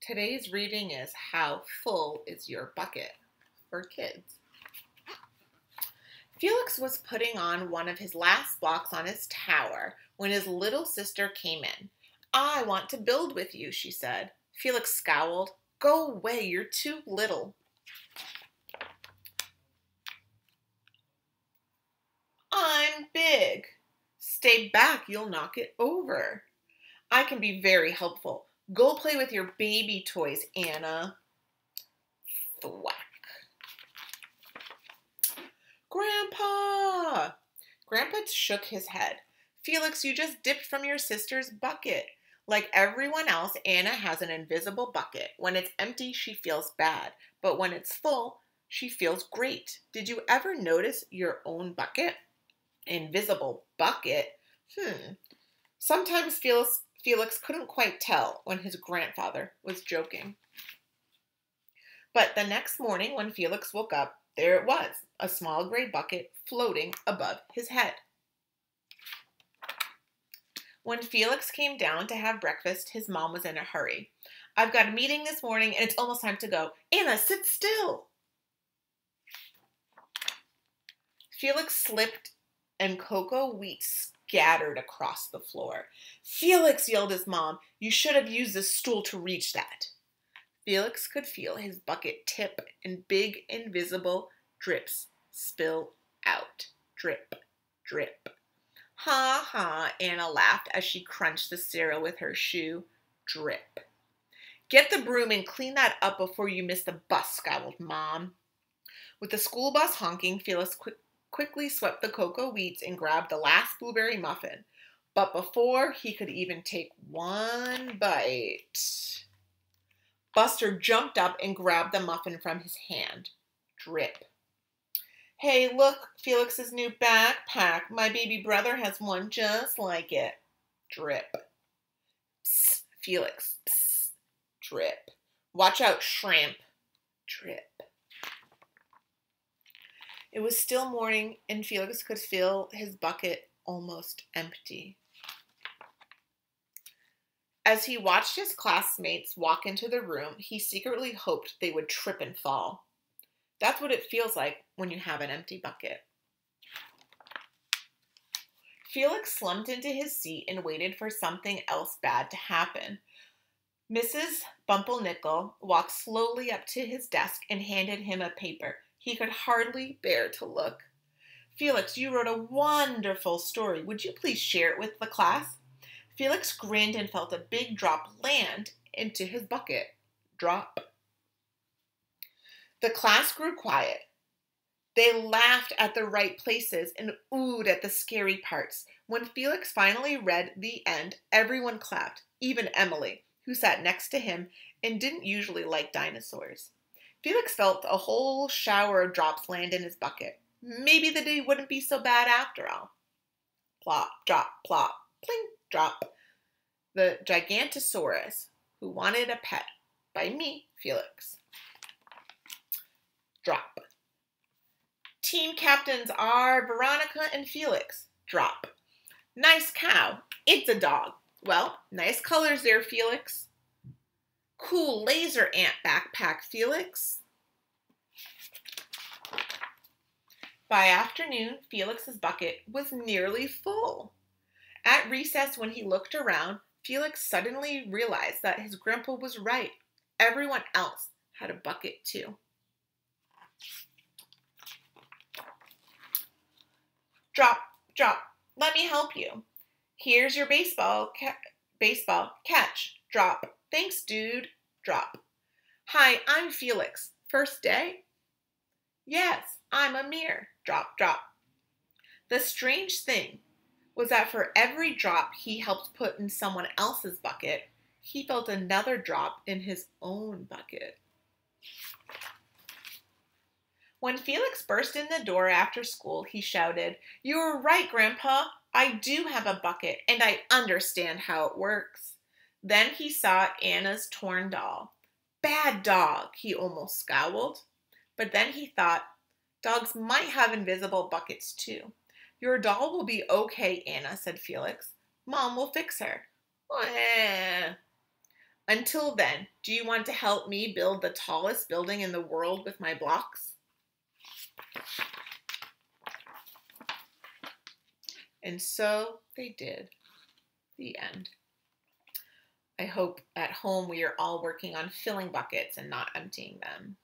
Today's reading is How Full is Your Bucket for kids. Felix was putting on one of his last blocks on his tower when his little sister came in. I want to build with you, she said. Felix scowled. Go away, you're too little. I'm big. Stay back, you'll knock it over. I can be very helpful. Go play with your baby toys, Anna. Thwack. Grandpa! Grandpa shook his head. Felix, you just dipped from your sister's bucket. Like everyone else, Anna has an invisible bucket. When it's empty, she feels bad. But when it's full, she feels great. Did you ever notice your own bucket? Invisible bucket? Sometimes Felix couldn't quite tell when his grandfather was joking. But the next morning when Felix woke up, there it was, a small gray bucket floating above his head. When Felix came down to have breakfast, his mom was in a hurry. I've got a meeting this morning and it's almost time to go. Anna, sit still. Felix slipped and cocoa wheat scattered across the floor. Felix, yelled his mom, you should have used the stool to reach that. Felix could feel his bucket tip and big invisible drips spill out. Drip, drip. Ha ha, Anna laughed as she crunched the cereal with her shoe. Drip. Get the broom and clean that up before you miss the bus, scowled Mom. With the school bus honking, Felix quickly swept the cocoa wheats and grabbed the last blueberry muffin. But before he could even take one bite, Buster jumped up and grabbed the muffin from his hand. Drip. Hey, look, Felix's new backpack. My baby brother has one just like it. Drip. Psst, Felix. Psst. Drip. Watch out, shrimp. Drip. It was still morning, and Felix could feel his bucket almost empty. As he watched his classmates walk into the room, he secretly hoped they would trip and fall. That's what it feels like when you have an empty bucket. Felix slumped into his seat and waited for something else bad to happen. Mrs. Bumpernickel walked slowly up to his desk and handed him a paper. He could hardly bear to look. Felix, you wrote a wonderful story. Would you please share it with the class? Felix grinned and felt a big drop land into his bucket. Drop. The class grew quiet. They laughed at the right places and oohed at the scary parts. When Felix finally read the end, everyone clapped, even Emily, who sat next to him and didn't usually like dinosaurs. Felix felt a whole shower of drops land in his bucket. Maybe the day wouldn't be so bad after all. Plop, drop, plop, plink, drop. The Gigantosaurus Who Wanted a Pet by me, Felix. Drop. Team captains are Veronica and Felix. Drop. Nice cow. It's a dog. Well, nice colors there, Felix. Cool laser ant backpack, Felix. By afternoon, Felix's bucket was nearly full. At recess, when he looked around, Felix suddenly realized that his grandpa was right. Everyone else had a bucket too. Drop, drop. Let me help you. Here's your baseball catch. Drop. Thanks, dude. Drop. Hi, I'm Felix. First day? Yes, I'm Amir. Drop, drop. The strange thing was that for every drop he helped put in someone else's bucket, he felt another drop in his own bucket. When Felix burst in the door after school, he shouted, "You were right, Grandpa. I do have a bucket, and I understand how it works." Then he saw Anna's torn doll. Bad dog, he almost scowled. But then he thought, dogs might have invisible buckets too. Your doll will be okay, Anna, said Felix. Mom will fix her. Until then, do you want to help me build the tallest building in the world with my blocks? And so they did. The end. I hope at home we are all working on filling buckets and not emptying them.